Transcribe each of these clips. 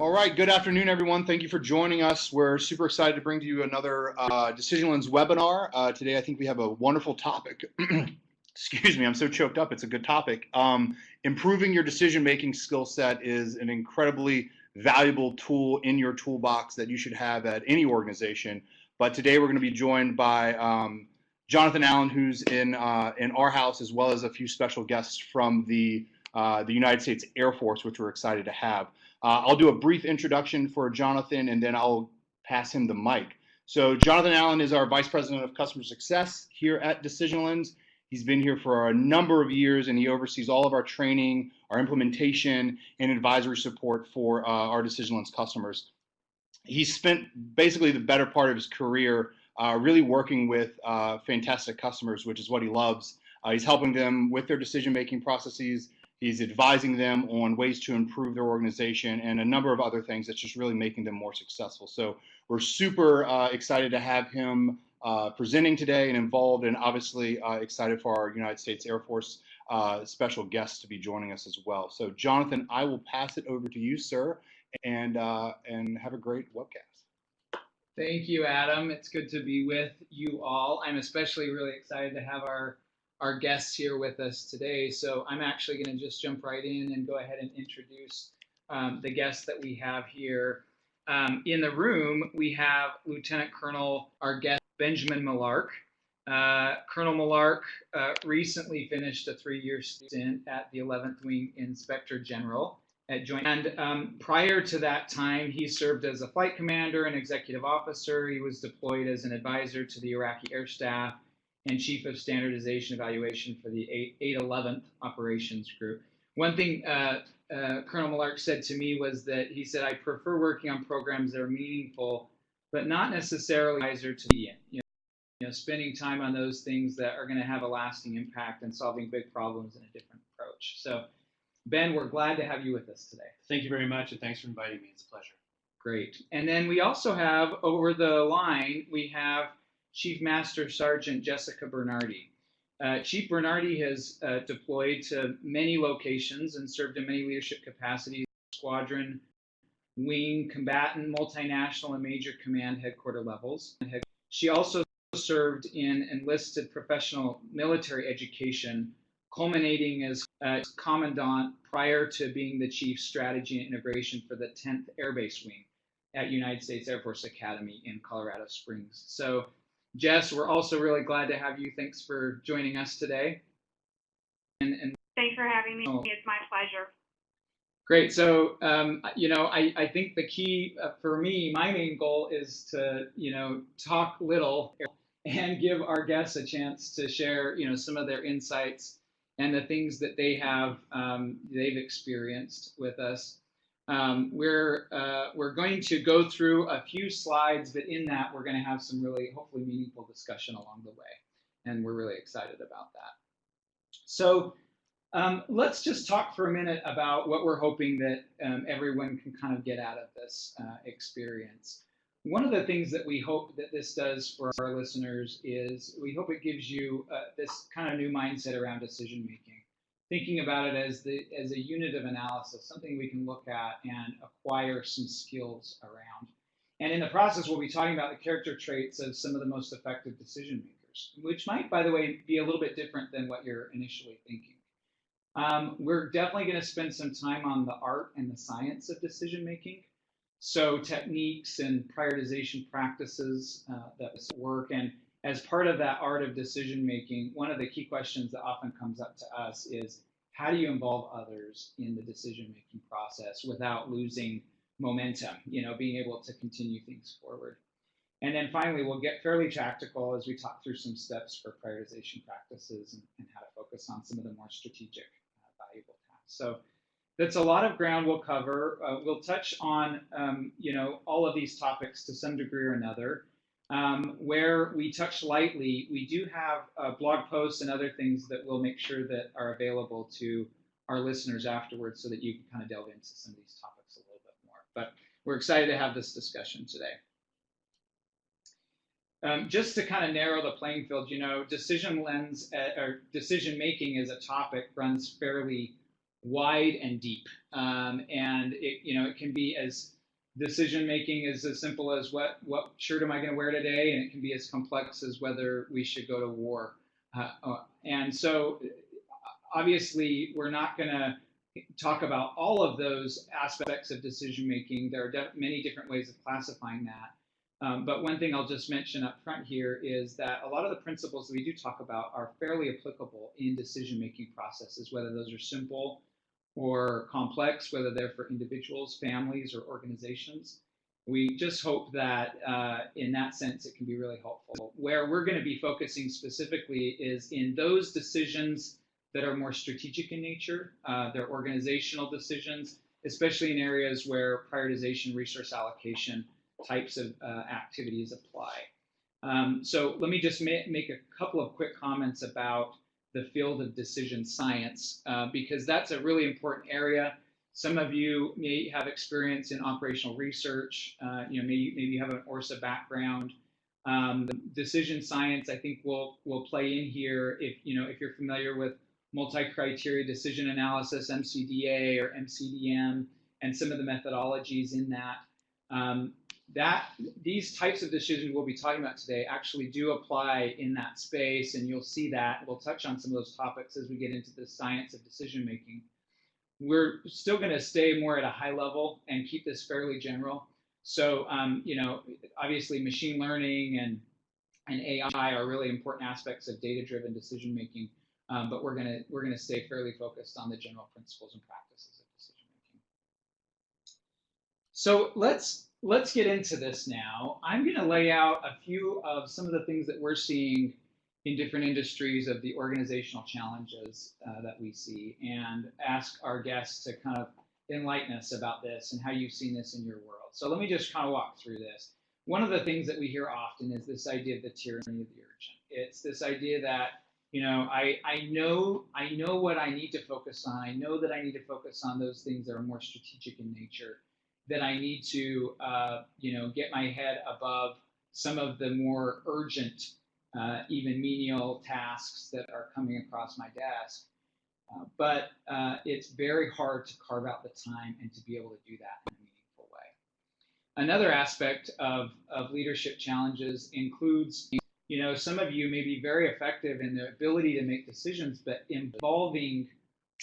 All right, good afternoon, everyone. Thank you for joining us. We're super excited to bring to you another Decision Lens webinar. Today, I think we have a wonderful topic. Excuse me, I'm so choked up. It's a good topic. Improving your decision-making skill set is an incredibly valuable tool in your toolbox that you should have at any organization. But today, we're going to be joined by Jonathan Allen, who's in our house, as well as a few special guests from the United States Air Force, which we're excited to have. I'll do a brief introduction for Jonathan, and then I'll pass him the mic. So Jonathan Allen is our Vice President of Customer Success here at Decision Lens. He's been here for a number of years, and he oversees all of our training, our implementation, and advisory support for our Decision Lens customers. He's spent basically the better part of his career really working with fantastic customers, which is what he loves. He's helping them with their decision-making processes. He's advising them on ways to improve their organization and a number of other things that's just really making them more successful. So we're super excited to have him presenting today and involved, and obviously excited for our United States Air Force special guests to be joining us as well. So Jonathan, I will pass it over to you, sir, and have a great webcast. Thank you, Adam. It's good to be with you all. I'm especially really excited to have our guests here with us today. So I'm actually going to just jump right in and go ahead and introduce the guests that we have here. In the room, we have Lieutenant Colonel, our guest, Benjamin Millark. Colonel Millark recently finished a 3-year stint at the 11th Wing Inspector General at Joint. And prior to that time, he served as a flight commander and executive officer. He was deployed as an advisor to the Iraqi Air Staff and Chief of Standardization Evaluation for the 811th Operations Group. One thing Colonel Millark said to me was that he said, I prefer working on programs that are meaningful, but not necessarily advisor to the end. You know, spending time on those things that are going to have a lasting impact and solving big problems in a different approach. So, Ben, we're glad to have you with us today. Thank you very much, and thanks for inviting me. It's a pleasure. Great. And then we also have, over the line, we have Chief Master Sergeant Jessica Bernardi. Chief Bernardi has deployed to many locations and served in many leadership capacities: squadron, wing, combatant, multinational, and major command headquarter levels. She also served in enlisted professional military education, culminating as commandant prior to being the Chief Strategy and Integration for the 10th Air Base Wing at United States Air Force Academy in Colorado Springs. So, Jess, we're also really glad to have you. Thanks for joining us today. And thanks for having me. It's my pleasure. Great. So, I think the key for me, my main goal is to, talk little and give our guests a chance to share, some of their insights and the things that they have, they've experienced with us. We're going to go through a few slides, but in that we're going to have some really hopefully meaningful discussion along the way, and we're really excited about that. So let's just talk for a minute about what we're hoping that everyone can kind of get out of this experience. One of the things that we hope that this does for our listeners is we hope it gives you this kind of new mindset around decision making. Thinking about it as a unit of analysis, something we can look at and acquire some skills around. And in the process, we'll be talking about the character traits of some of the most effective decision makers, which might, by the way, be a little bit different than what you're initially thinking. We're definitely going to spend some time on the art and the science of decision making. So techniques and prioritization practices that work. And as part of that art of decision making, one of the key questions that often comes up to us is, how do you involve others in the decision making process without losing momentum, being able to continue things forward? And then finally, we'll get fairly tactical as we talk through some steps for prioritization practices and how to focus on some of the more strategic, valuable tasks. So that's a lot of ground we'll cover. We'll touch on, all of these topics to some degree or another. Where we touch lightly, we do have blog posts and other things that we'll make sure that are available to our listeners afterwards so that you can kind of delve into some of these topics a little bit more. But we're excited to have this discussion today. Just to kind of narrow the playing field, decision lens or decision making as a topic runs fairly wide and deep. And it can be as decision making is as simple as what shirt am I going to wear today, and it can be as complex as whether we should go to war. And so, obviously, we're not going to talk about all of those aspects of decision making. There are many different ways of classifying that. But one thing I'll just mention up front here is that a lot of the principles that we do talk about are fairly applicable in decision making processes, whether those are simple or complex, whether they're for individuals, families, or organizations. We just hope that in that sense it can be really helpful. Where we're going to be focusing specifically is in those decisions that are more strategic in nature. They're organizational decisions, especially in areas where prioritization, resource allocation types of activities apply. So let me just make a couple of quick comments about the field of decision science, because that's a really important area. Some of you may have experience in operational research. Maybe you have an ORSA background. Decision science, I think, will play in here if you're familiar with multi-criteria decision analysis, MCDA or MCDM, and some of the methodologies in that. These types of decisions we'll be talking about today actually do apply in that space, and you'll see that. We'll touch on some of those topics as we get into the science of decision making. We're still going to stay more at a high level and keep this fairly general. So, obviously machine learning and AI are really important aspects of data-driven decision making, but we're going to stay fairly focused on the general principles and practices of decision making. So let's get into this now. I'm going to lay out a few of some of the things that we're seeing in different industries of the organizational challenges that we see, and ask our guests to kind of enlighten us about this and how you've seen this in your world. So let me just kind of walk through this. One of the things that we hear often is this idea of the tyranny of the urgent. It's this idea that, I know what I need to focus on. I know that I need to focus on those things that are more strategic in nature, that I need to, get my head above some of the more urgent, even menial tasks that are coming across my desk. But it's very hard to carve out the time and to be able to do that in a meaningful way. Another aspect of leadership challenges includes, some of you may be very effective in the ability to make decisions, but involving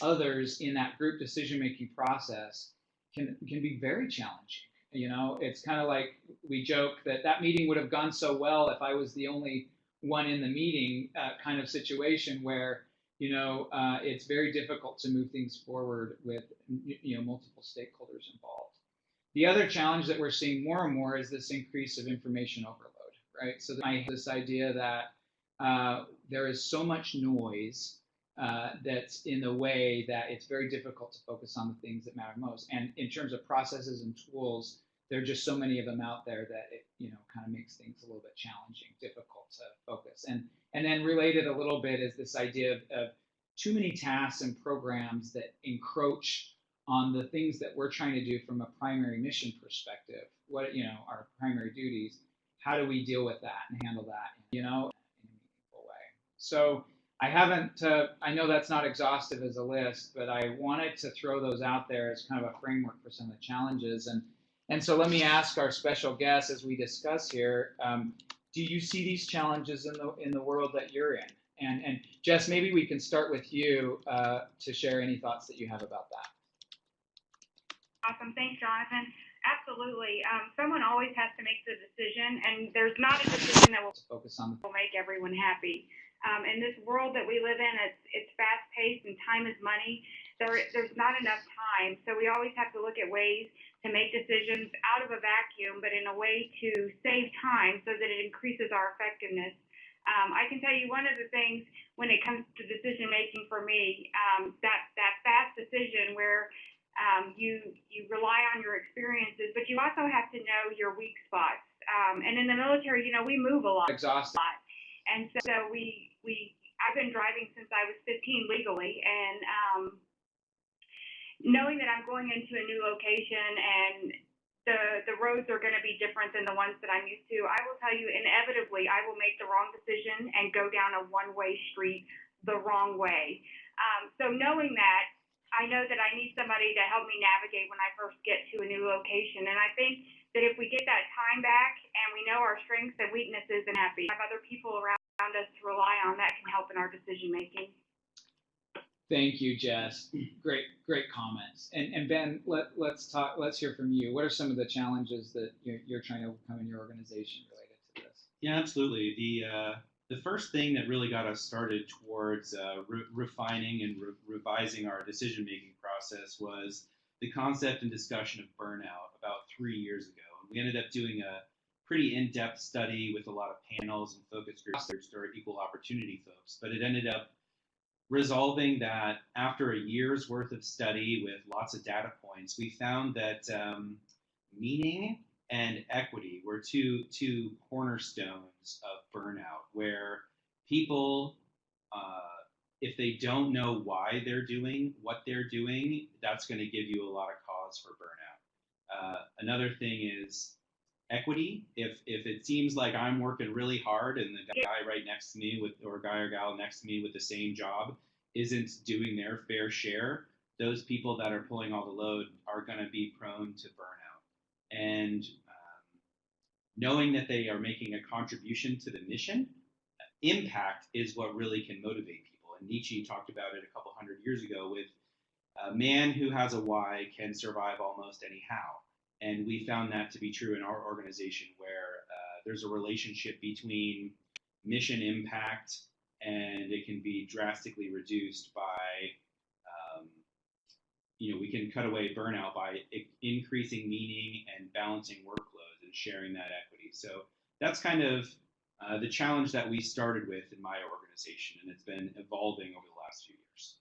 others in that group decision-making process can be very challenging. It's kind of like we joke that meeting would have gone so well if I was the only one in the meeting, kind of situation where it's very difficult to move things forward with multiple stakeholders involved. The other challenge that we're seeing more and more is this increase of information overload, right? So I have this idea that there is so much noise that's in the way that it's very difficult to focus on the things that matter most. And in terms of processes and tools, there are just so many of them out there that it kind of makes things a little bit challenging, difficult to focus. And then related a little bit is this idea of too many tasks and programs that encroach on the things that we're trying to do from a primary mission perspective. Our primary duties. How do we deal with that and handle that, in a meaningful way? So I know that's not exhaustive as a list, but I wanted to throw those out there as kind of a framework for some of the challenges. And so let me ask our special guest as we discuss here, do you see these challenges in the world that you're in? And Jess, maybe we can start with you to share any thoughts that you have about that. Awesome. Thanks, Jonathan. Absolutely. Someone always has to make the decision, and there's not a decision that will make everyone happy. In this world that we live in, it's fast-paced and time is money. There's not enough time, so we always have to look at ways to make decisions out of a vacuum, but in a way to save time so that it increases our effectiveness. I can tell you one of the things when it comes to decision making for me, that fast decision where you rely on your experiences, but you also have to know your weak spots. And in the military, we move a lot. Exhausted. And so I've been driving since I was 15 legally, and knowing that I'm going into a new location and the roads are going to be different than the ones that I'm used to, I will tell you inevitably I will make the wrong decision and go down a one-way street the wrong way. So knowing that, I know that I need somebody to help me navigate when I first get to a new location. And I think that if we get that time back and we know our strengths and weaknesses and have other people around us to rely on, that can help in our decision making. Thank you, Jess. Great comments. And Ben, let's hear from you. What are some of the challenges that you're trying to overcome in your organization related to this? Yeah, absolutely. The first thing that really got us started towards refining and revising our decision-making process was the concept and discussion of burnout about 3 years ago. And we ended up doing a pretty in-depth study with a lot of panels and focus groups that are equal opportunity folks. But it ended up resolving that after a year's worth of study with lots of data points, we found that meaning and equity were two cornerstones of burnout, where people, if they don't know why they're doing what they're doing, that's going to give you a lot of cause for burnout. Another thing is equity. If it seems like I'm working really hard and the guy right next to me or guy or gal next to me with the same job isn't doing their fair share, those people that are pulling all the load are going to be prone to burnout. And knowing that they are making a contribution to the mission, impact is what really can motivate people. And Nietzsche talked about it a couple hundred years ago with a man who has a why can survive almost any how. And we found that to be true in our organization, where there's a relationship between mission impact, and it can be drastically reduced by, we can cut away burnout by increasing meaning and balancing workload and sharing that equity. So that's kind of the challenge that we started with in my organization, and it's been evolving over the last few years.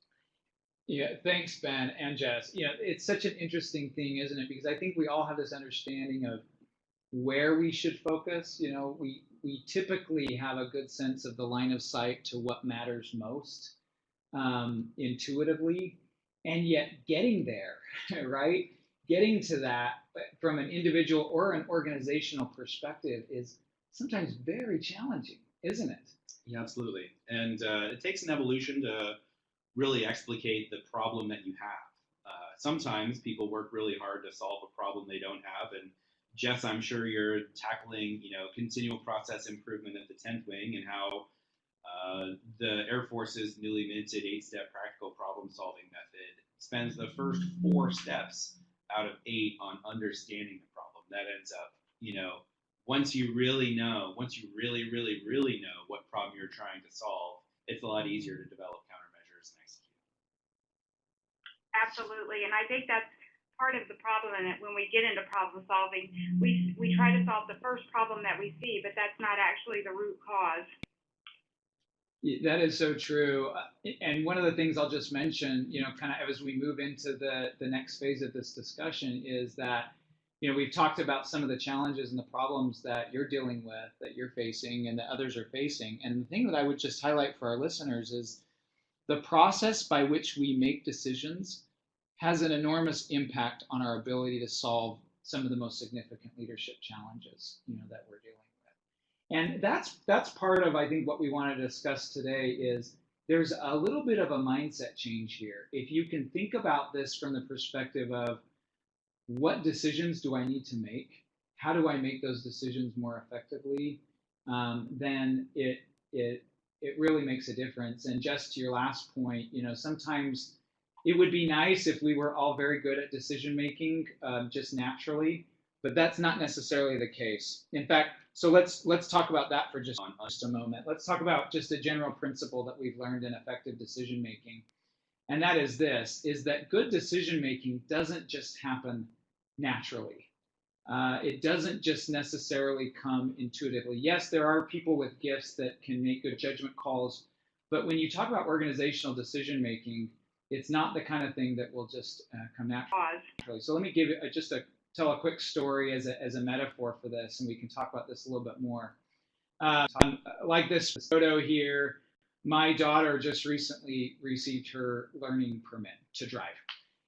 Yeah, thanks, Ben and Jess. It's such an interesting thing, isn't it? Because I think we all have this understanding of where we should focus. We typically have a good sense of the line of sight to what matters most intuitively, and yet getting there, right? Getting to that from an individual or an organizational perspective is sometimes very challenging, isn't it? Yeah, absolutely. And it takes an evolution to really explicate the problem that you have. Sometimes people work really hard to solve a problem they don't have. And Jess, I'm sure you're tackling, continual process improvement at the 10th Wing, and how the Air Force's newly minted 8-step practical problem solving method spends the first 4 steps out of 8 on understanding the problem. That ends up, once you really, really know what problem you're trying to solve, it's a lot easier to develop countermeasures and execute. Absolutely, and I think that's part of the problem in it. When we get into problem solving, we try to solve the first problem that we see, but that's not actually the root cause. That is so true. And one of the things I'll just mention, kind of as we move into the next phase of this discussion, is that, we've talked about some of the challenges and the problems that you're dealing with, that you're facing, and that others are facing. And the thing that I would just highlight for our listeners is the process by which we make decisions has an enormous impact on our ability to solve some of the most significant leadership challenges, that we're dealing with. And that's part of, I think, what we want to discuss today is there's a little bit of a mindset change here. If you can think about this from the perspective of what decisions do I need to make? How do I make those decisions more effectively? Then it really makes a difference. And just to your last point, sometimes it would be nice if we were all very good at decision making just naturally, but that's not necessarily the case. In fact, so let's talk about that for just a moment. Let's talk about just a general principle that we've learned in effective decision making. And that is this, is that good decision making doesn't just happen naturally. It doesn't just necessarily come intuitively. Yes, there are people with gifts that can make good judgment calls, but when you talk about organizational decision making, it's not the kind of thing that will just come naturally. So let me give you tell a quick story as a metaphor for this, and we can talk about this a little bit more. Like this photo here, my daughter just recently received her learning permit to drive.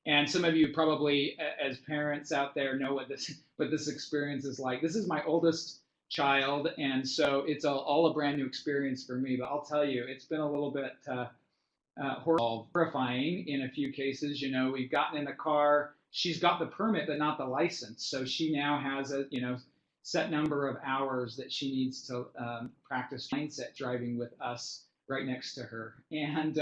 And some of you probably, as parents out there, know what this experience is like. This is my oldest child, and so it's all a brand new experience for me. But I'll tell you, it's been a little bit horrifying in a few cases. We've gotten in the car. She's got the permit, but not the license. So she now has a set number of hours that she needs to practice mindset driving with us right next to her. And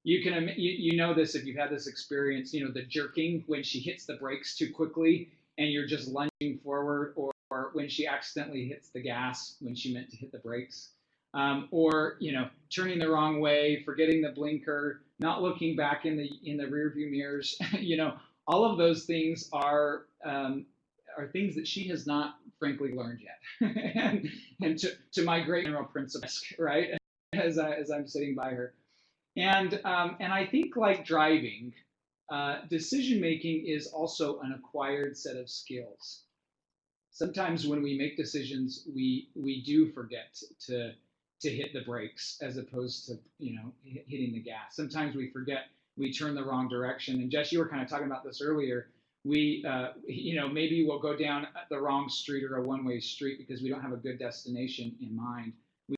you know this if you've had this experience. The jerking when she hits the brakes too quickly and you're just lunging forward, or when she accidentally hits the gas when she meant to hit the brakes. Or turning the wrong way, forgetting the blinker, not looking back in the rear view mirrors. All of those things are things that she has not, frankly, learned yet. and to my great general principal, right, as I'm sitting by her, and I think, like driving, decision making is also an acquired set of skills. Sometimes when we make decisions, we do forget to hit the brakes as opposed to hitting the gas. Sometimes we forget, we turn the wrong direction. And Jess, you were kind of talking about this earlier. We maybe we'll go down the wrong street or a one-way street because we don't have a good destination in mind.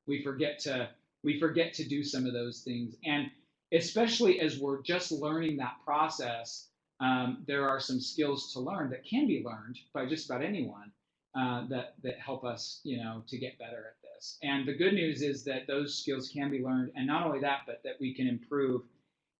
We forget to do some of those things. And especially as we're just learning that process, there are some skills to learn that can be learned by just about anyone that help us to get better at this. And the good news is that those skills can be learned, and not only that, but that we can improve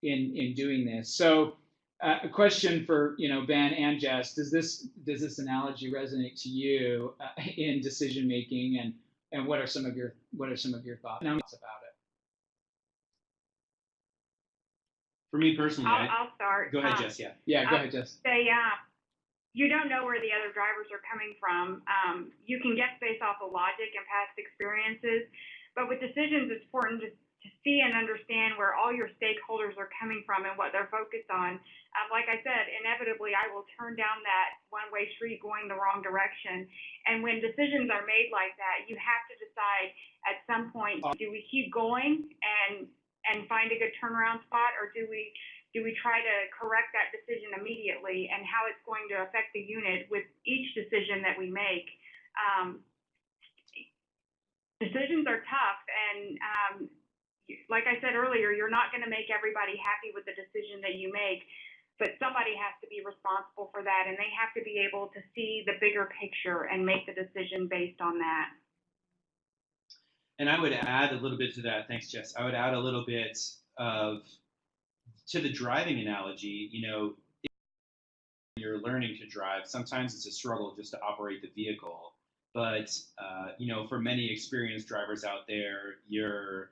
in doing this. So a question for Ben and Jess: does this analogy resonate to you in decision making, and what are some of your thoughts about it? For me personally, I'll start. Go ahead, Jess. Yeah, go ahead, Jess. You don't know where the other drivers are coming from. You can guess based off of logic and past experiences, but with decisions, it's important to see and understand where all your stakeholders are coming from and what they're focused on. Like I said, inevitably, I will turn down that one-way street going the wrong direction. And when decisions are made like that, you have to decide at some point, do we keep going and find a good turnaround spot, or do we try to correct that decision immediately, and how it's going to affect the unit with each decision that we make. Decisions are tough, and like I said earlier, you're not going to make everybody happy with the decision that you make, but somebody has to be responsible for that, and they have to be able to see the bigger picture and make the decision based on that. And I would add a little bit to that. Thanks, Jess. I would add a little bit to the driving analogy. If you're learning to drive, sometimes it's a struggle just to operate the vehicle. But for many experienced drivers out there, you're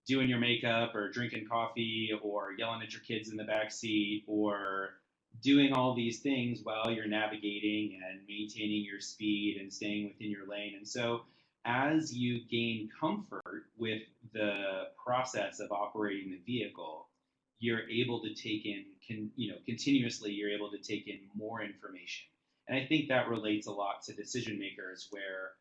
doing your makeup or drinking coffee or yelling at your kids in the back seat or doing all these things while you're navigating and maintaining your speed and staying within your lane. And so as you gain comfort with the process of operating the vehicle, you're able to take in, continuously, you're able to take in more information. And I think that relates a lot to decision makers, where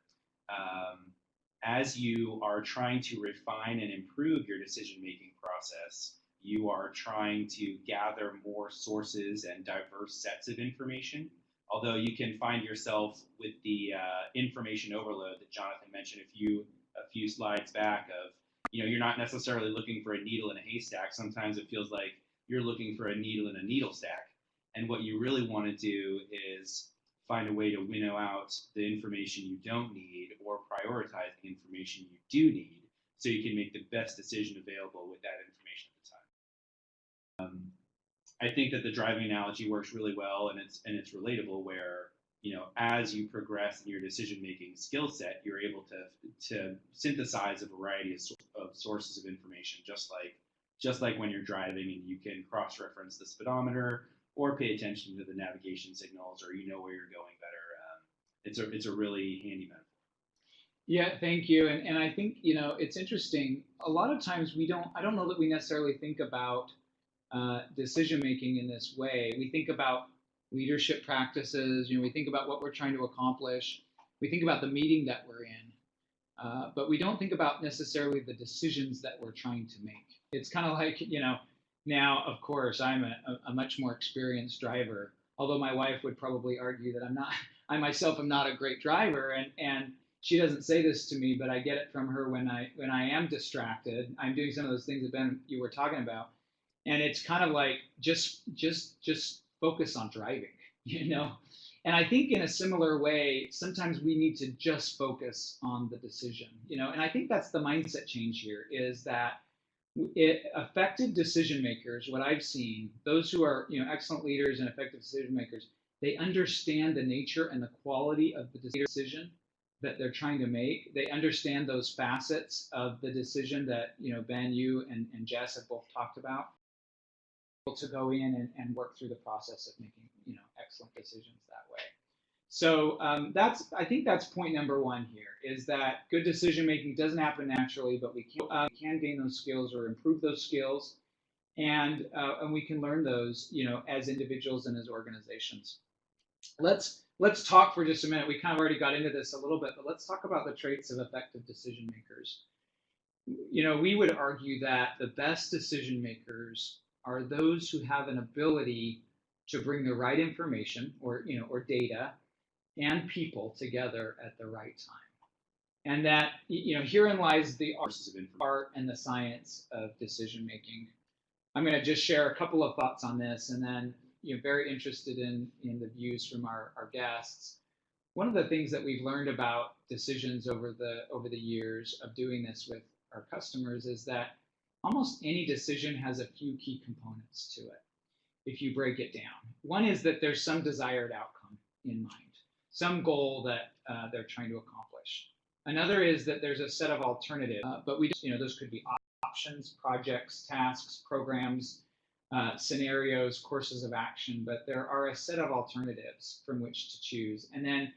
as you are trying to refine and improve your decision-making process, you are trying to gather more sources and diverse sets of information. Although you can find yourself with the information overload that Jonathan mentioned a few slides back of, you're not necessarily looking for a needle in a haystack. Sometimes it feels like you're looking for a needle in a needle stack. And what you really want to do is find a way to winnow out the information you don't need, or prioritize the information you do need, so you can make the best decision available with that information at the time. I think that the driving analogy works really well, and it's relatable, where as you progress in your decision-making skill set, you're able to synthesize a variety of sources of information, just like when you're driving, and you can cross-reference the speedometer or pay attention to the navigation signals, or where you're going better. It's a really handy metaphor. Yeah, thank you. And I think it's interesting. A lot of times I don't know that we necessarily think about decision making in this way. We think about leadership practices. We think about what we're trying to accomplish. We think about the meeting that we're in, but we don't think about necessarily the decisions that we're trying to make. It's kind of like now, of course, I'm a much more experienced driver, although my wife would probably argue that I myself am not a great driver, and she doesn't say this to me, but I get it from her when I am distracted. I'm doing some of those things that Ben, you were talking about, And it's kind of like just focus on driving, you know. And I think in a similar way, sometimes we need to just focus on the decision, you know. And I think that's the mindset change here, is that effective decision makers, what I've seen, those who are, you know, excellent leaders and effective decision makers, they understand the nature and the quality of the decision that they're trying to make. They understand those facets of the decision that, you know, Ben, you and Jess have both talked about, to go in and work through the process of making, you know, excellent decisions that way. So I think that's point number one here, is that good decision making doesn't happen naturally, but we can gain those skills or improve those skills, and we can learn those, you know, as individuals and as organizations. Let's talk for just a minute. We kind of already got into this a little bit, but let's talk about the traits of effective decision makers. You know, we would argue that the best decision makers are those who have an ability to bring the right information, or, you know, or data and people together at the right time. And that, you know, herein lies the art and the science of decision making. I'm going to just share a couple of thoughts on this, and then, you know, very interested in the views from our guests. One of the things that we've learned about decisions over the years of doing this with our customers is that almost any decision has a few key components to it, if you break it down. One is that there's some desired outcome in mind, some goal that they're trying to accomplish. Another is that there's a set of alternatives, but you know, those could be options, projects, tasks, programs, scenarios, courses of action, but there are a set of alternatives from which to choose. And then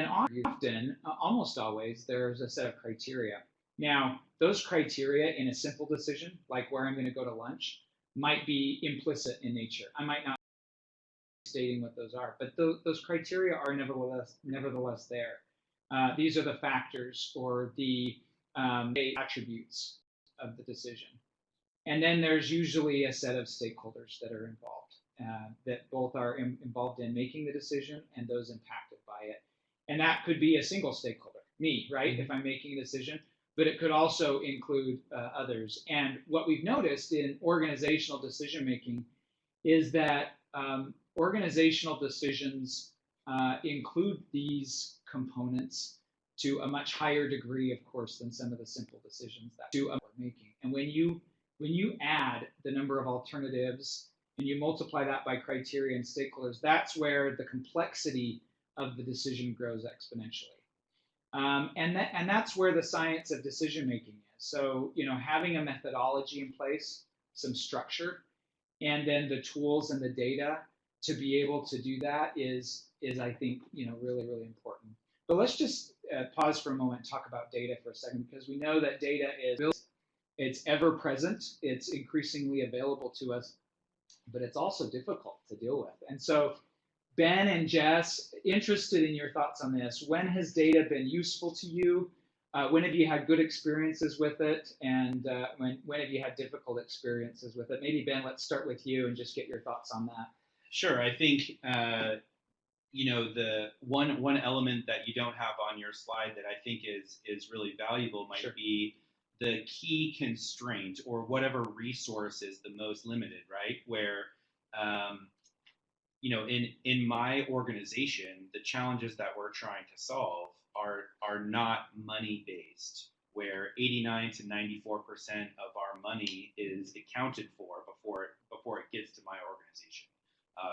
often, almost always, there's a set of criteria. Now, those criteria in a simple decision, like where I'm going to go to lunch, might be implicit in nature. I might not be stating what those are, but those criteria are nevertheless there. These are the factors or the attributes of the decision. And then there's usually a set of stakeholders that are involved, that both are involved in making the decision and those impacted by it. And that could be a single stakeholder, me, right, if I'm making a decision, but it could also include others. And what we've noticed in organizational decision making is that organizational decisions include these components to a much higher degree, of course, than some of the simple decisions that we're making. And when you add the number of alternatives and you multiply that by criteria and stakeholders, that's where the complexity of the decision grows exponentially. And that's where the science of decision making is. So, you know, having a methodology in place, some structure, and then the tools and the data to be able to do that is I think, you know, really, really important. But let's just pause for a moment and talk about data for a second, because we know that data it's ever present, it's increasingly available to us, but it's also difficult to deal with. And so, Ben and Jess, interested in your thoughts on this. When has data been useful to you? When have you had good experiences with it? And when have you had difficult experiences with it? Maybe, Ben, let's start with you and just get your thoughts on that. Sure. I think, you know, the one element that you don't have on your slide that I think is really valuable might be the key constraint, or whatever resource is the most limited, right? Where, you know, in my organization, the challenges that we're trying to solve are not money based, where 89 to 94% of our money is accounted for before it gets to my organization.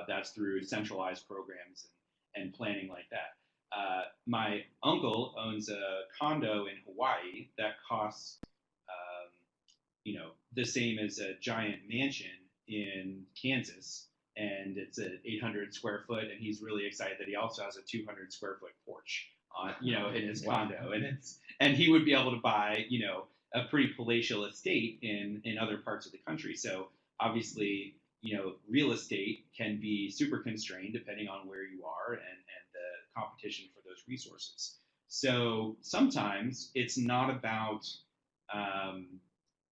That's through centralized programs and planning like that. My uncle owns a condo in Hawaii that costs, you know, the same as a giant mansion in Kansas, and it's an 800 square foot, and he's really excited that he also has a 200 square foot porch on, you know, in his condo, and he would be able to buy, you know, a pretty palatial estate in other parts of the country. So obviously, you know, real estate can be super constrained depending on where you are and the competition for those resources. So sometimes it's not about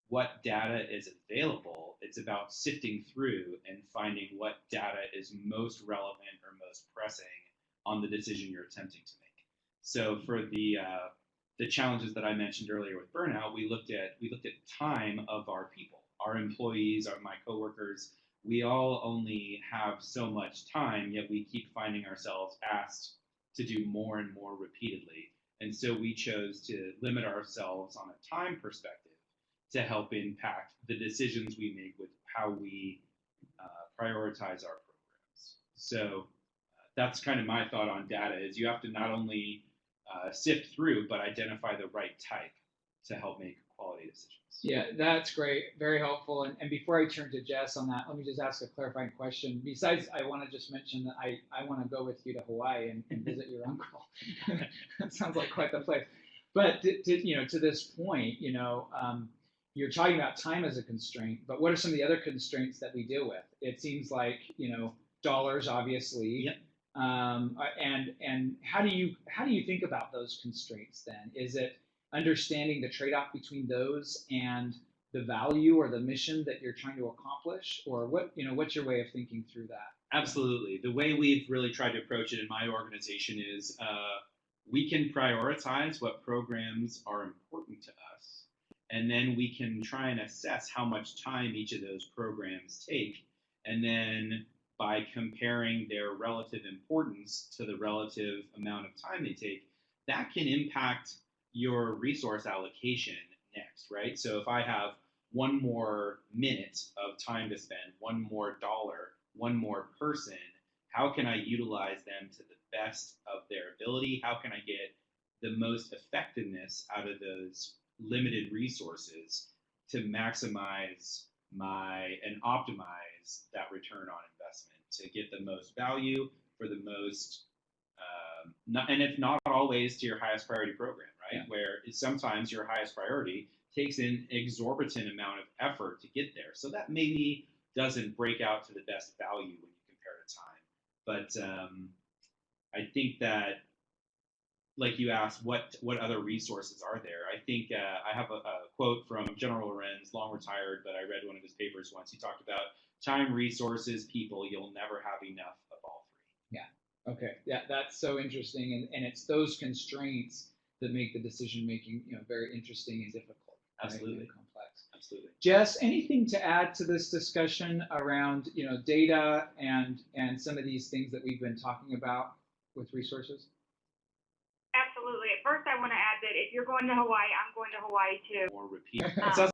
what data is available. It's about sifting through and finding what data is most relevant or most pressing on the decision you're attempting to make. So for the challenges that I mentioned earlier with burnout, we looked at time of our people, our employees, my coworkers, we all only have so much time, yet we keep finding ourselves asked to do more and more repeatedly. And so we chose to limit ourselves on a time perspective to help impact the decisions we make with how we prioritize our programs. So that's kind of my thought on data is you have to not only sift through, but identify the right type to help make quality decisions. Yeah, that's great. Very helpful. And before I turn to Jess on that, let me just ask a clarifying question. Besides, I want to just mention that I want to go with you to Hawaii and visit your uncle. That sounds like quite the place. But to this point, you're talking about time as a constraint, but what are some of the other constraints that we deal with? It seems like, dollars, obviously. Yep. And how do you think about those constraints then? Is it understanding the trade-off between those and the value or the mission that you're trying to accomplish, or what's your way of thinking through that? Absolutely. The way we've really tried to approach it in my organization is we can prioritize what programs are important to us, and then we can try and assess how much time each of those programs take, and then by comparing their relative importance to the relative amount of time they take, that can impact your resource allocation next, right? So if I have one more minute of time to spend, one more dollar, one more person, how can I utilize them to the best of their ability? How can I get the most effectiveness out of those limited resources to maximize and optimize that return on investment, to get the most value for the most, and if not always to your highest priority program, right? Yeah. Where sometimes your highest priority takes an exorbitant amount of effort to get there. So that maybe doesn't break out to the best value when you compare to time. But I think that, like you asked, what other resources are there? I think I have a quote from General Lorenz, long retired, but I read one of his papers once. He talked about time, resources, people. You'll never have enough of all three. Yeah. Okay. Yeah, that's so interesting, and it's those constraints that make the decision making very interesting and difficult. Absolutely. Right? And complex. Absolutely. Jess, anything to add to this discussion around data and some of these things that we've been talking about with resources? Absolutely. First, I want to add that if you're going to Hawaii, I'm going to Hawaii too. More repeat. It sounds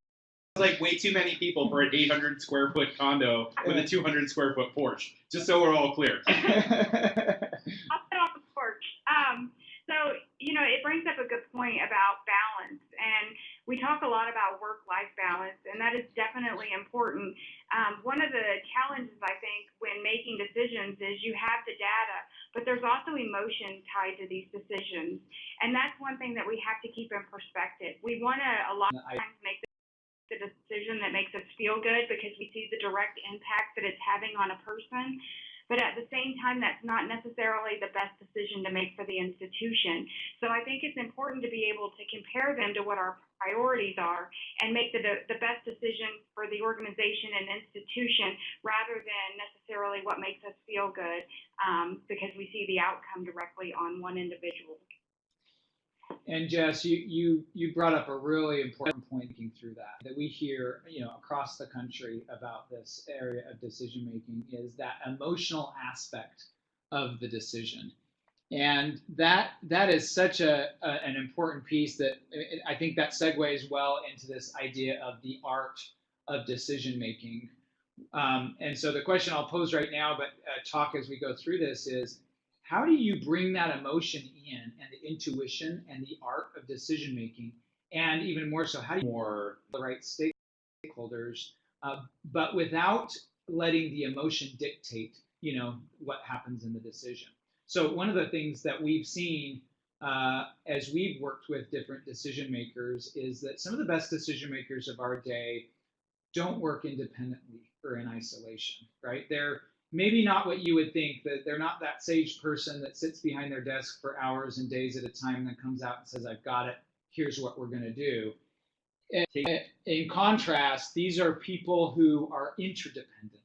like way too many people for an 800 square foot condo with a 200 square foot porch. Just so we're all clear. I'll sit off the porch. So it brings up a good point about balance, and we talk a lot about work-life balance, and that is definitely important. One of the challenges, I think, when making decisions is you have the data, but there's also emotion tied to these decisions, and that's one thing that we have to keep in perspective. We want to a lot of times make the decision that makes us feel good because we see the direct impact that it's having on a person. But at the same time, that's not necessarily the best decision to make for the institution. So I think it's important to be able to compare them to what our priorities are and make the best decision for the organization and institution rather than necessarily what makes us feel good because we see the outcome directly on one individual. And Jess, you brought up a really important point thinking through that we hear across the country about this area of decision making is that emotional aspect of the decision, and that is such an important piece that I think that segues well into this idea of the art of decision making. And so the question I'll pose right now, but talk as we go through this is, how do you bring that emotion in and the intuition and the art of decision making, and even more so, how do you more the right stakeholders, but without letting the emotion dictate, what happens in the decision? So one of the things that we've seen as we've worked with different decision makers is that some of the best decision makers of our day don't work independently or in isolation, right? They're maybe not what you would think, that they're not that sage person that sits behind their desk for hours and days at a time and then comes out and says, I've got it, here's what we're going to do. In contrast, these are people who are interdependent.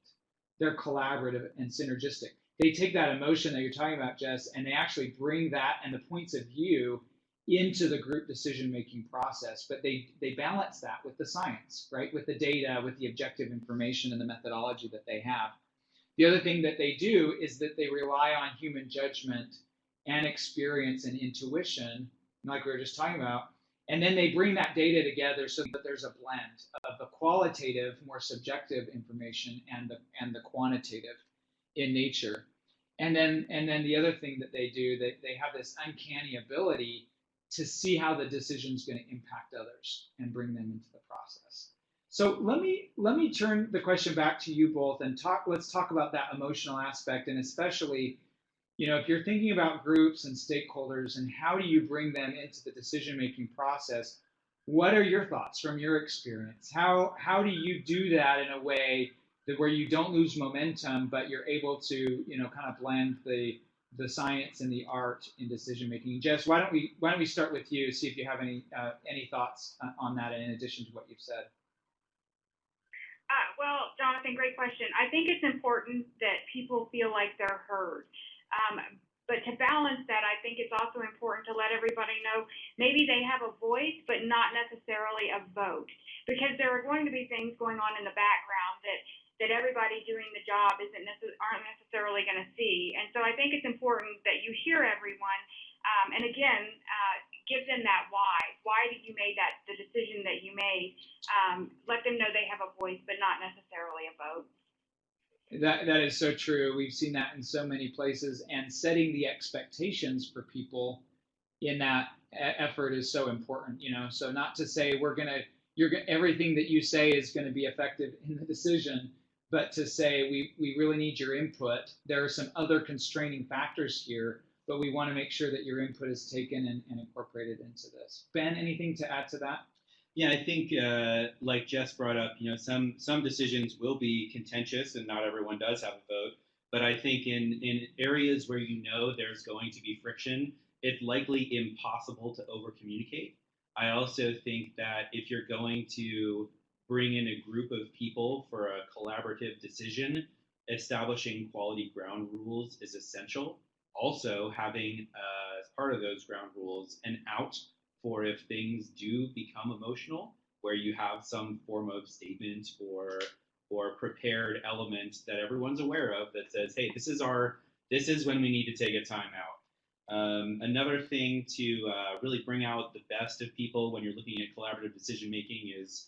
They're collaborative and synergistic. They take that emotion that you're talking about, Jess, and they actually bring that and the points of view into the group decision-making process, but they balance that with the science, right? With the data, with the objective information and the methodology that they have. The other thing that they do is that they rely on human judgment and experience and intuition, like we were just talking about, and then they bring that data together so that there's a blend of the qualitative, more subjective information and the quantitative in nature. And then the other thing that they do, they have this uncanny ability to see how the decision is going to impact others and bring them into the process. So let me turn the question back to you both and let's talk about that emotional aspect, and especially, if you're thinking about groups and stakeholders and how do you bring them into the decision-making process, what are your thoughts from your experience? How do you do that in a way that where you don't lose momentum, but you're able to, kind of blend the science and the art in decision making? Jess, why don't we start with you? See if you have any thoughts on that in addition to what you've said. Well, Jonathan, great question. I think it's important that people feel like they're heard. But to balance that, I think it's also important to let everybody know maybe they have a voice, but not necessarily a vote, because there are going to be things going on in the background that everybody doing the job aren't necessarily going to see. And so I think it's important that you hear everyone, and again, give them that why did you make the decision that you made. Let them know they have a voice, but not necessarily a vote. That is so true. We've seen that in so many places, and setting the expectations for people in that effort is so important. So not to say everything that you say is going to be effective in the decision, but to say we really need your input. There are some other constraining factors here, but we want to make sure that your input is taken and incorporated into this. Ben, anything to add to that? Yeah, I think like Jess brought up, some decisions will be contentious and not everyone does have a vote. But I think in areas where there's going to be friction, it's likely impossible to over communicate. I also think that if you're going to bring in a group of people for a collaborative decision, establishing quality ground rules is essential. Also, having as part of those ground rules an out for if things do become emotional, where you have some form of statement or prepared element that everyone's aware of that says, hey, this is when we need to take a time out. Another thing to really bring out the best of people when you're looking at collaborative decision making is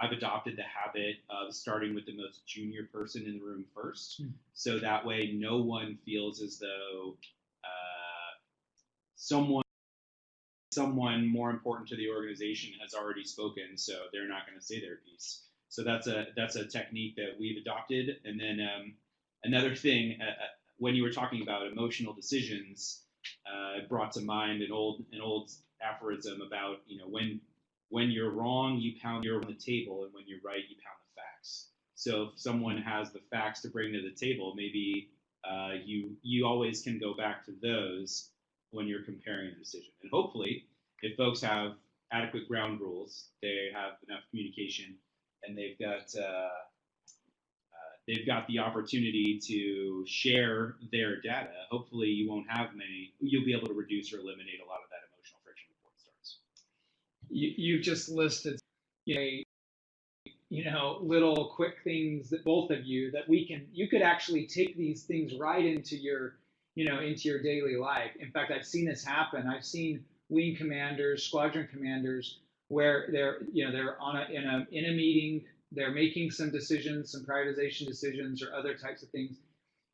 I've adopted the habit of starting with the most junior person in the room first. So that way no one feels as though someone more important to the organization has already spoken, so they're not going to say their piece. So that's a technique that we've adopted. And then another thing, when you were talking about emotional decisions, it brought to mind an old aphorism about when you're wrong, you pound on the table, and when you're right, you pound the facts. So if someone has the facts to bring to the table, maybe you always can go back to those when you're comparing a decision. And hopefully, if folks have adequate ground rules, they have enough communication, and they've got the opportunity to share their data. Hopefully, you'll be able to reduce or eliminate a lot of that emotional friction before it starts. You've just listed, little quick things that both of you that you could actually take these things right into your daily life. In fact, I've seen this happen. I've seen wing commanders, squadron commanders, where they're in a meeting, they're making some decisions, some prioritization decisions or other types of things,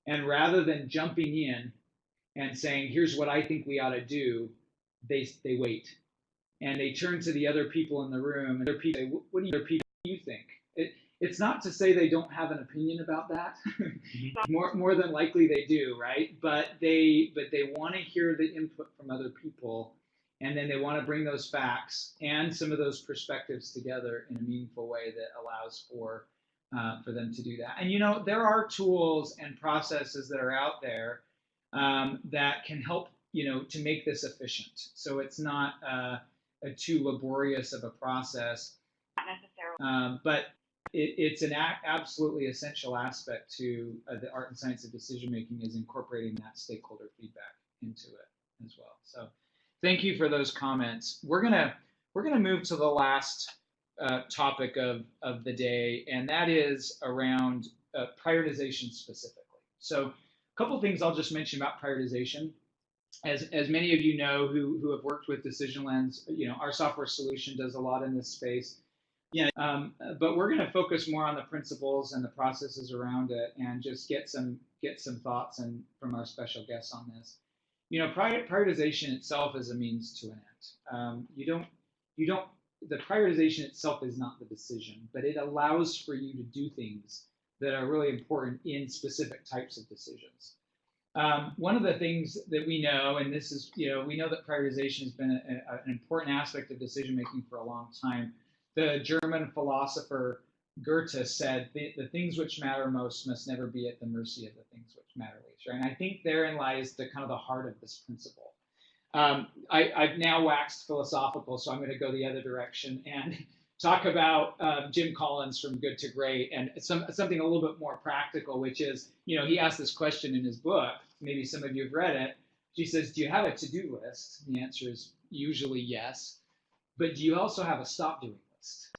and rather than jumping in and saying, "Here's what I think we ought to do," they wait, and they turn to the other people in the room, and other people say, "What do you think?" It's not to say they don't have an opinion about that. more than likely they do, right? But they want to hear the input from other people, and then they want to bring those facts and some of those perspectives together in a meaningful way that allows for them to do that. And there are tools and processes that are out there that can help to make this efficient. So it's not a too laborious of a process. Not necessarily. But it's an absolutely essential aspect to the art and science of decision making, is incorporating that stakeholder feedback into it as well. So Thank you for those comments. We're gonna move to the last topic of the day, and that is around prioritization specifically. So, a couple things I'll just mention about prioritization. As many of you know who have worked with Decision Lens, our software solution does a lot in this space. Yeah. But we're going to focus more on the principles and the processes around it, and just get some thoughts and from our special guests on this. Prioritization itself is a means to an end. The prioritization itself is not the decision, but it allows for you to do things that are really important in specific types of decisions. One of the things that we know, and this is, we know that prioritization has been an important aspect of decision making for a long time. The German philosopher Goethe said, the things which matter most must never be at the mercy of the things which matter least, right? And I think therein lies the kind of the heart of this principle. I've now waxed philosophical, so I'm going to go the other direction and talk about Jim Collins from Good to Great, and something a little bit more practical, which is, he asked this question in his book. Maybe some of you have read it. He says, do you have a to-do list? The answer is usually yes. But do you also have a stop doing list?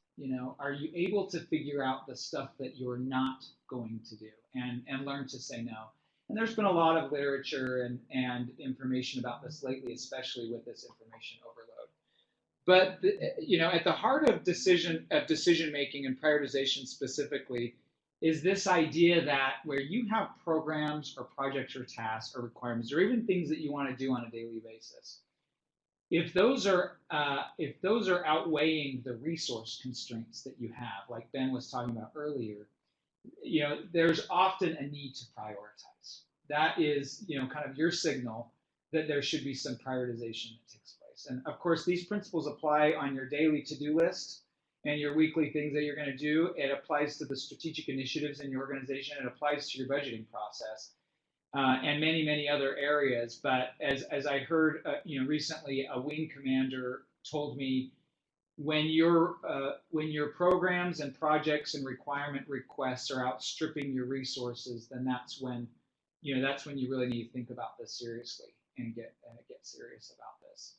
Are you able to figure out the stuff that you're not going to do and learn to say no? And there's been a lot of literature and information about this lately, especially with this information overload. But at the heart of decision making and prioritization specifically is this idea that where you have programs or projects or tasks or requirements or even things that you want to do on a daily basis, if those are outweighing the resource constraints that you have, like Ben was talking about earlier, there's often a need to prioritize. That is, kind of your signal that there should be some prioritization that takes place. And of course, these principles apply on your daily to-do list and your weekly things that you're going to do. It applies to the strategic initiatives in your organization. It applies to your budgeting process. And many, many other areas. But as I heard, recently, a wing commander told me, when your programs and projects and requirement requests are outstripping your resources, then that's when you really need to think about this seriously and get serious about this.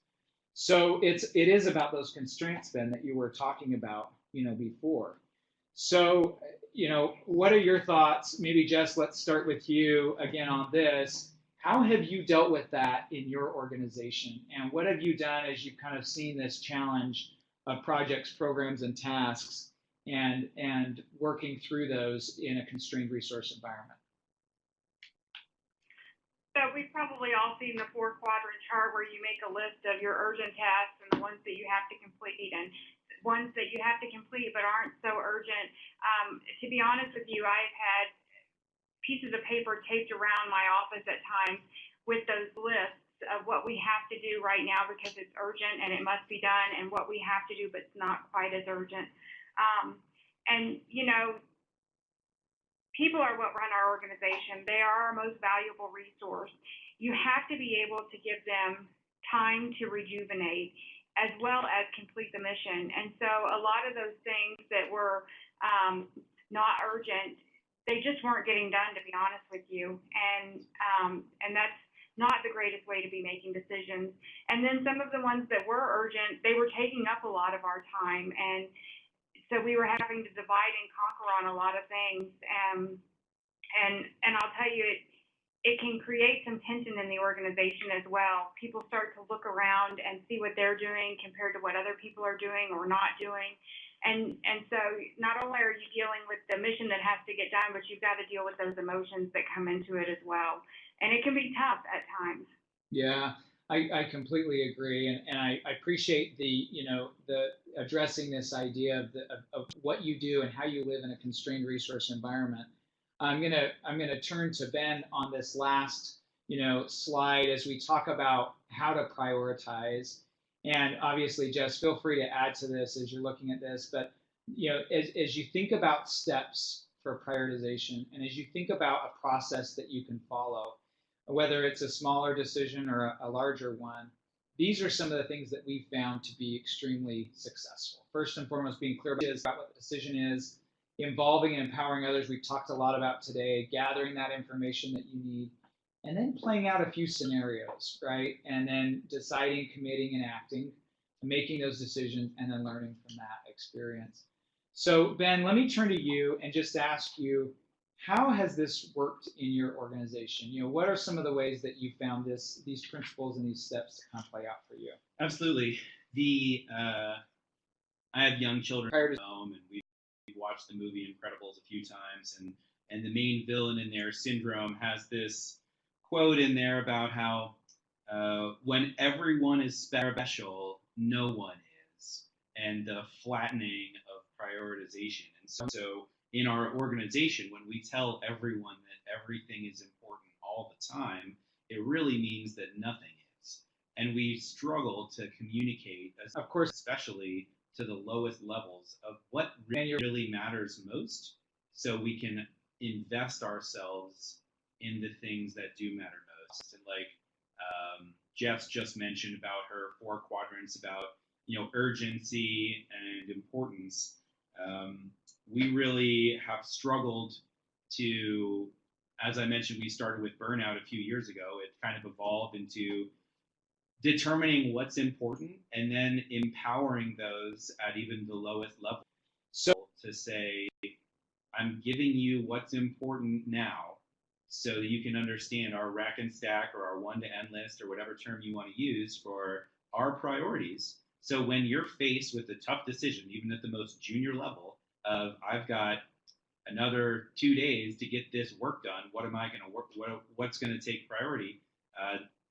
So it is about those constraints, Ben, that you were talking about, before. So, what are your thoughts? Maybe Jess, let's start with you again on this. How have you dealt with that in your organization? And what have you done as you've kind of seen this challenge of projects, programs, and tasks and working through those in a constrained resource environment? So we've probably all seen the 4-quadrant chart where you make a list of your urgent tasks and the ones that you have to complete and ones that you have to complete but aren't so urgent. To be honest with you, I've had pieces of paper taped around my office at times with those lists of what we have to do right now because it's urgent and it must be done, and what we have to do but it's not quite as urgent. People are what run our organization. They are our most valuable resource. You have to be able to give them time to rejuvenate as well as complete the mission. And so a lot of those things that were not urgent, they just weren't getting done, to be honest with you. And that's not the greatest way to be making decisions. And then some of the ones that were urgent, they were taking up a lot of our time. And so we were having to divide and conquer on a lot of things. And I'll tell you, it can create some tension in the organization as well. People start to look around and see what they're doing compared to what other people are doing or not doing. And so not only are you dealing with the mission that has to get done, but you've got to deal with those emotions that come into it as well. And it can be tough at times. Yeah, I completely agree. And I appreciate the addressing this idea of what you do and how you live in a constrained resource environment. I'm gonna turn to Ben on this last slide as we talk about how to prioritize. And obviously, Jess, feel free to add to this as you're looking at this. But as you think about steps for prioritization, and as you think about a process that you can follow, whether it's a smaller decision or a larger one, these are some of the things that we've found to be extremely successful. First and foremost, being clear about what the decision is, involving and empowering others. We've talked a lot about today, gathering that information that you need, and then playing out a few scenarios, right? And then deciding, committing, and acting, and making those decisions, and then learning from that experience. So Ben, let me turn to you and just ask you, how has this worked in your organization? What are some of the ways that you found these principles and these steps to kind of play out for you? Absolutely. I have young children at home, and we watched the movie Incredibles a few times, and the main villain in there, Syndrome, has this quote in there about how when everyone is special, no one is, and the flattening of prioritization. And so in our organization, when we tell everyone that everything is important all the time, it really means that nothing is. And we struggle to communicate, of course, especially to the lowest levels of what really matters most, so we can invest ourselves in the things that do matter most. And like Jeff's just mentioned about her 4 quadrants about urgency and importance, we really have struggled to, as I mentioned, we started with burnout a few years ago. It kind of evolved into determining what's important and then empowering those at even the lowest level. So to say, I'm giving you what's important now so that you can understand our rack and stack or our 1 to N list or whatever term you want to use for our priorities. So when you're faced with a tough decision, even at the most junior level of, I've got another 2 days to get this work done, what am I going to work? What's going to take priority?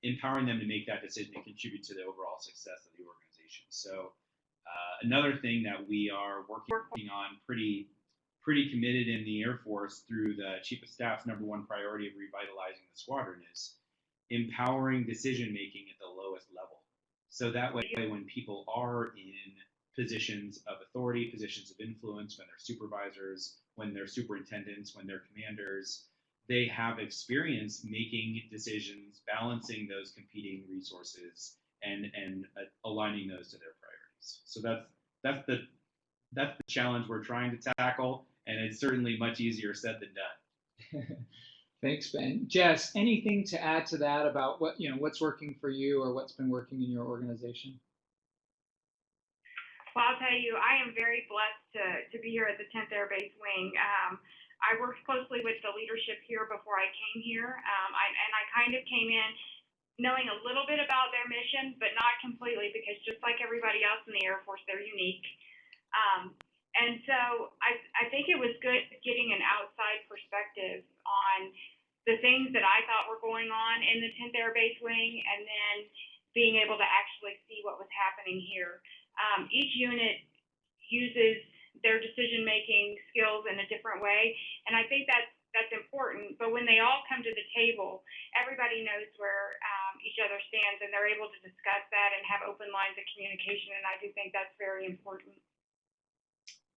Empowering them to make that decision and contribute to the overall success of the organization. So another thing that we are working on pretty committed in the Air Force through the Chief of Staff's #1 priority of revitalizing the squadron is empowering decision making at the lowest level. So that way, when people are in positions of authority, positions of influence, when they're supervisors, when they're superintendents, when they're commanders, they have experience making decisions, balancing those competing resources, and aligning those to their priorities. So that's the challenge we're trying to tackle, and it's certainly much easier said than done. Thanks, Ben. Jess, anything to add to that about what's working for you or what's been working in your organization? Well, I'll tell you, I am very blessed to be here at the 10th Air Base Wing. I worked closely with the leadership here before I came here, and I kind of came in knowing a little bit about their mission, but not completely, because just like everybody else in the Air Force, they're unique. And so I think it was good getting an outside perspective on the things that I thought were going on in the 10th Air Base Wing, and then being able to actually see what was happening here. Each unit uses their decision-making skills in a different way, and I think that's important. But when they all come to the table, everybody knows where each other stands, and they're able to discuss that and have open lines of communication, and I do think that's very important.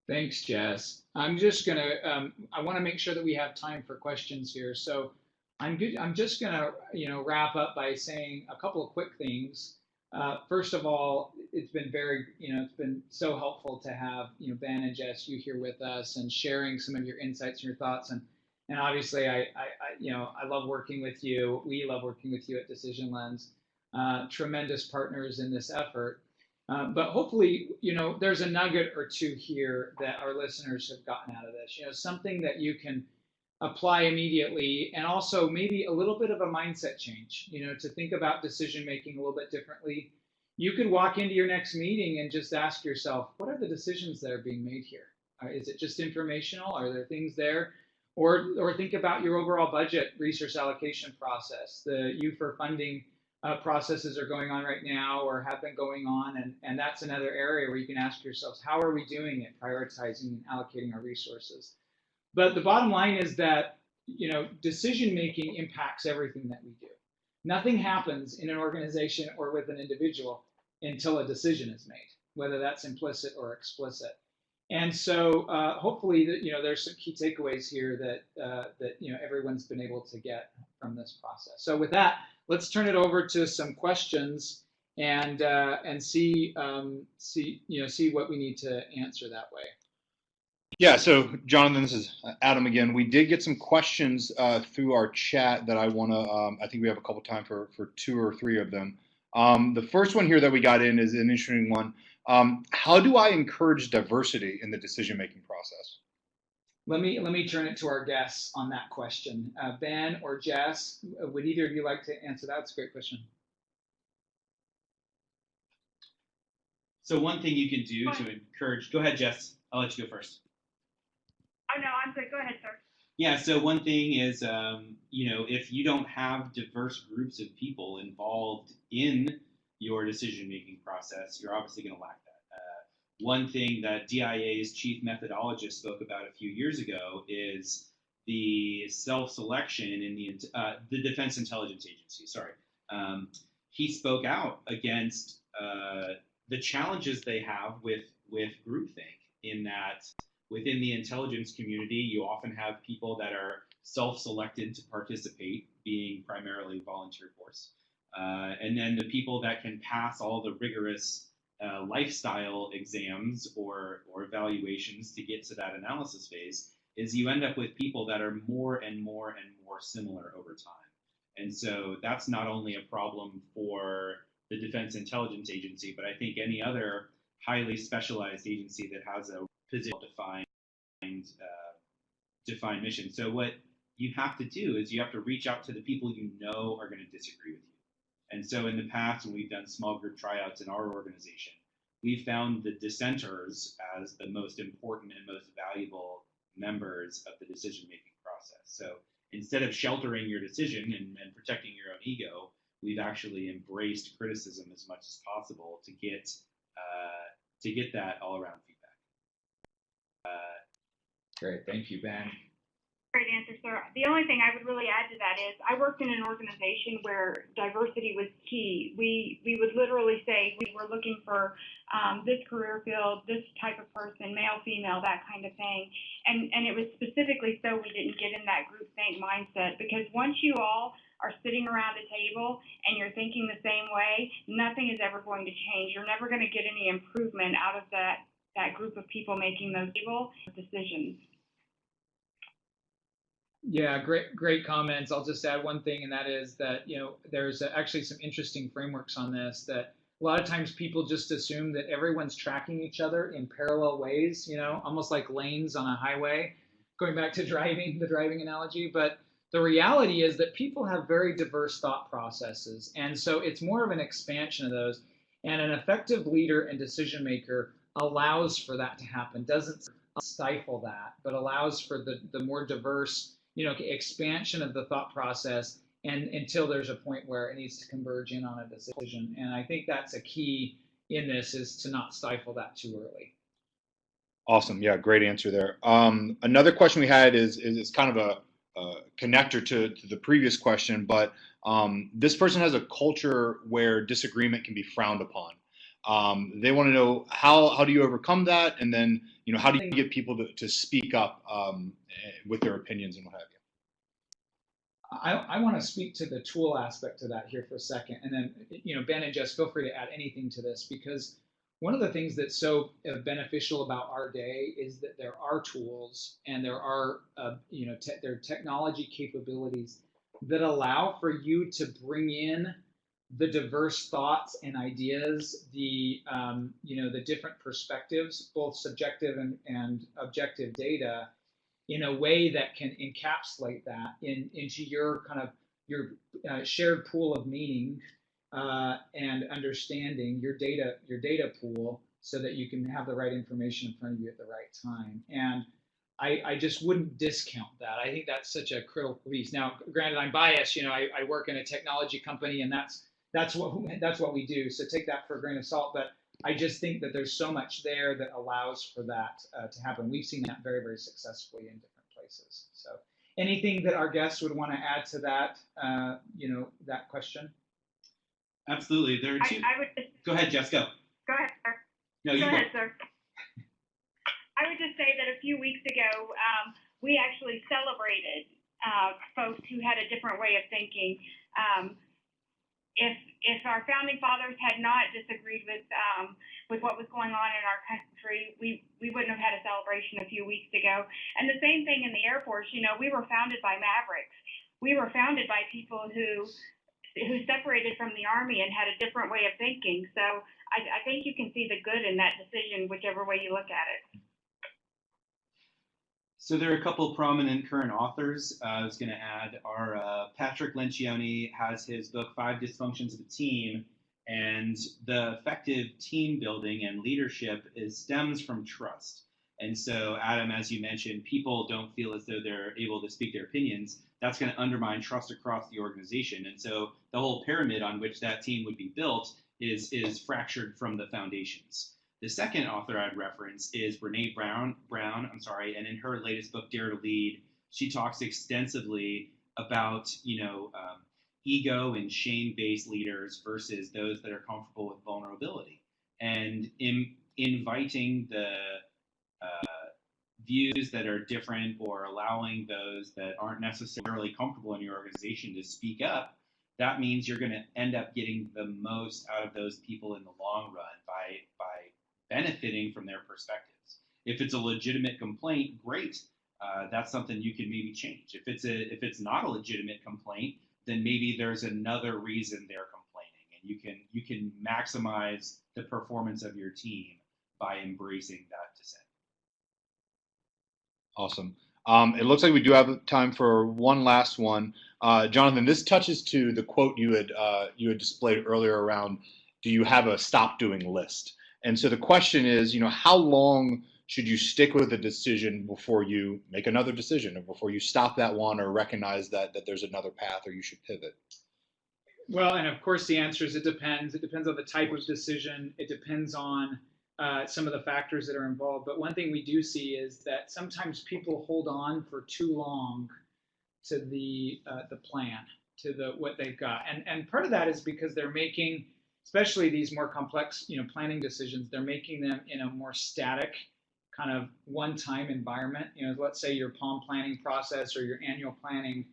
Thanks, Jess. I'm just gonna, I want to make sure that we have time for questions here. So I'm just gonna, wrap up by saying a couple of quick things. First of all, it's been it's been so helpful to have, Ben and Jess, you here with us and sharing some of your insights and your thoughts. And obviously, I love working with you. We love working with you at Decision Lens. Tremendous partners in this effort. But hopefully, there's a nugget or two here that our listeners have gotten out of this. Something that you can apply immediately, and also maybe a little bit of a mindset change, to think about decision making a little bit differently. You could walk into your next meeting and just ask yourself, what are the decisions that are being made here? Is it just informational? Are there things there? Or think about your overall budget resource allocation process. The U4 funding processes are going on right now or have been going on, and that's another area where you can ask yourselves, how are we doing it, prioritizing and allocating our resources? But the bottom line is that decision making impacts everything that we do. Nothing happens in an organization or with an individual until a decision is made, whether that's implicit or explicit. And so hopefully there's some key takeaways here that everyone's been able to get from this process. So with that, let's turn it over to some questions and see what we need to answer that way. Yeah, so Jonathan, this is Adam again. We did get some questions through our chat that I want to. I think we have a couple time for two or three of them. The first one here that we got in is an interesting one. How do I encourage diversity in the decision making process? Let me turn it to our guests on that question. Ben or Jess, would either of you like to answer that? It's a great question. So one thing you can do to encourage, go ahead, Jess. I'll let you go first. Oh, no, I'm good. Go ahead, sir. Yeah, so one thing is, if you don't have diverse groups of people involved in your decision-making process, you're obviously going to lack that. One thing that DIA's chief methodologist spoke about a few years ago is the self-selection in the Defense Intelligence Agency. Sorry, he spoke out against the challenges they have with groupthink, in that within the intelligence community, you often have people that are self-selected to participate, being primarily volunteer force. And then the people that can pass all the rigorous lifestyle exams or evaluations to get to that analysis phase, is you end up with people that are more and more and more similar over time. And so that's not only a problem for the Defense Intelligence Agency, but I think any other highly specialized agency that has a defined mission. So what you have to do is you have to reach out to the people you know are going to disagree with you. And so in the past, when we've done small group tryouts in our organization, we found the dissenters as the most important and most valuable members of the decision-making process. So instead of sheltering your decision and protecting your own ego, we've actually embraced criticism as much as possible to get that all-around feedback. Great, thank you, Ben. Great answer, sir. The only thing I would really add to that is I worked in an organization where diversity was key. We would literally say we were looking for this career field, this type of person, male, female, that kind of thing. And it was specifically so we didn't get in that groupthink mindset, because once you all are sitting around a table and you're thinking the same way, nothing is ever going to change. You're never going to get any improvement out of that group of people making those decisions. Yeah, great comments. I'll just add one thing, and that is that there's actually some interesting frameworks on this, that a lot of times people just assume that everyone's tracking each other in parallel ways, almost like lanes on a highway, going back to the driving analogy. But the reality is that people have very diverse thought processes, and so it's more of an expansion of those. And an effective leader and decision maker allows for that to happen, doesn't stifle that, but allows for the more diverse expansion of the thought process, and until there's a point where it needs to converge in on a decision. And I think that's a key in this, is to not stifle that too early. Awesome. Yeah, great answer there. Another question we had is kind of a connector to the previous question, but this person has a culture where disagreement can be frowned upon. They want to know how do you overcome that, and then how do you get people to speak up with their opinions and what have you. I want to speak to the tool aspect of that here for a second, and then Ben and Jess, feel free to add anything to this, because one of the things that's so beneficial about our day is that there are tools, and there are there are technology capabilities that allow for you to bring in the diverse thoughts and ideas, the different perspectives, both subjective and objective data, in a way that can encapsulate that into your kind of your shared pool of meaning and understanding, your data pool, so that you can have the right information in front of you at the right time. And I just wouldn't discount that. I think that's such a critical piece. Now, granted, I'm biased. I work in a technology company, and that's what we do. So take that for a grain of salt. But I just think that there's so much there that allows for that to happen. We've seen that very, very successfully in different places. So anything that our guests would want to add to that, that question? Absolutely. There are two. Go ahead, Jess. Go. Go ahead, sir. No, you go ahead, sir. I would just say that a few weeks ago, we actually celebrated folks who had a different way of thinking. if our founding fathers had not disagreed with what was going on in our country, we wouldn't have had a celebration a few weeks ago. And the same thing in the Air Force. You know, we were founded by mavericks. We were founded by people who separated from the Army and had a different way of thinking. So I think you can see the good in that decision, whichever way you look at it. So there are a couple of prominent current authors. I was going to add our Patrick Lencioni has his book, 5 Dysfunctions of a Team, and the effective team building and leadership stems from trust. And so, Adam, as you mentioned, people don't feel as though they're able to speak their opinions. That's going to undermine trust across the organization. And so the whole pyramid on which that team would be built is fractured from the foundations. The second author I'd reference is Brene Brown, and in her latest book, Dare to Lead, she talks extensively about, ego and shame-based leaders versus those that are comfortable with vulnerability, and inviting the views that are different, or allowing those that aren't necessarily comfortable in your organization to speak up. That means you're going to end up getting the most out of those people in the long run by benefiting from their perspectives. If it's a legitimate complaint, great. That's something you can maybe change. If it's not a legitimate complaint, then maybe there's another reason they're complaining, and you can maximize the performance of your team by embracing that dissent. Awesome. It looks like we do have time for one last one. Jonathan, this touches to the quote you had displayed earlier around, do you have a stop doing list? And so the question is, how long should you stick with a decision before you make another decision, or before you stop that one, or recognize that there's another path, or you should pivot? Well, and of course the answer is it depends. It depends on the type of decision. It depends on some of the factors that are involved. But one thing we do see is that sometimes people hold on for too long to the plan, to what they've got, and part of that is because they're making, especially these more complex, planning decisions, they're making them in a more static kind of one-time environment. Let's say your PALM planning process or your annual planning.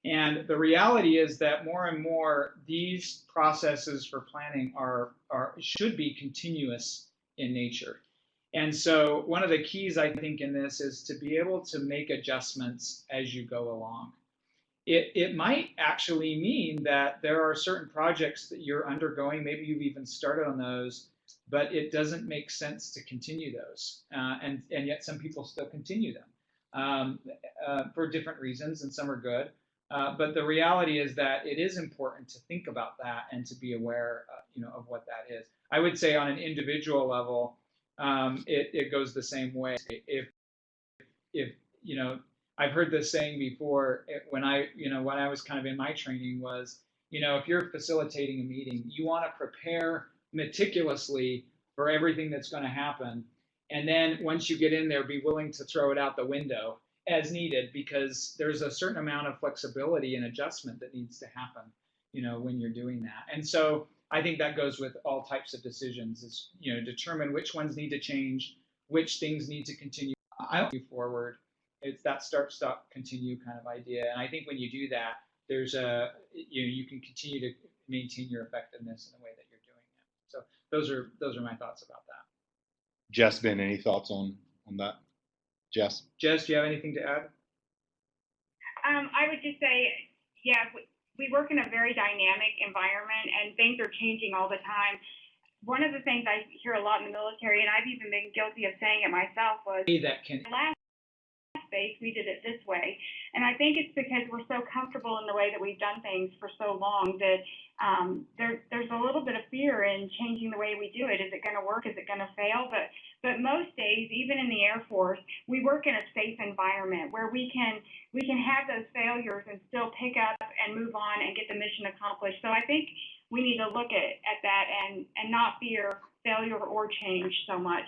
And the reality is that more and more these processes for planning should be continuous in nature. And so one of the keys, I think, in this is to be able to make adjustments as you go along. It might actually mean that there are certain projects that you're undergoing, maybe you've even started on those, but it doesn't make sense to continue those. And yet some people still continue them for different reasons, and some are good. But the reality is that it is important to think about that and to be aware of what that is. I would say on an individual level, it goes the same way. If I've heard this saying before when I was kind of in my training was, if you're facilitating a meeting, you want to prepare meticulously for everything that's going to happen. And then once you get in there, be willing to throw it out the window as needed, because there's a certain amount of flexibility and adjustment that needs to happen, when you're doing that. And so I think that goes with all types of decisions, is, determine which ones need to change, which things need to continue forward. It's that start, stop, continue kind of idea. And I think when you do that, there's you can continue to maintain your effectiveness in the way that you're doing it. So those are my thoughts about that. Jess, Ben, any thoughts on that? Jess, do you have anything to add? I would just say, yeah, we work in a very dynamic environment, and things are changing all the time. One of the things I hear a lot in the military, and I've even been guilty of saying it myself, was last space we did it this way. And I think it's because we're so comfortable in the way that we've done things for so long that there's a little bit of fear in changing the way we do it. Is it going to work? Is it going to fail? But most days, even in the Air Force, we work in a safe environment where we can have those failures and still pick up and move on and get the mission accomplished. So I think we need to look at that and not fear failure or change so much.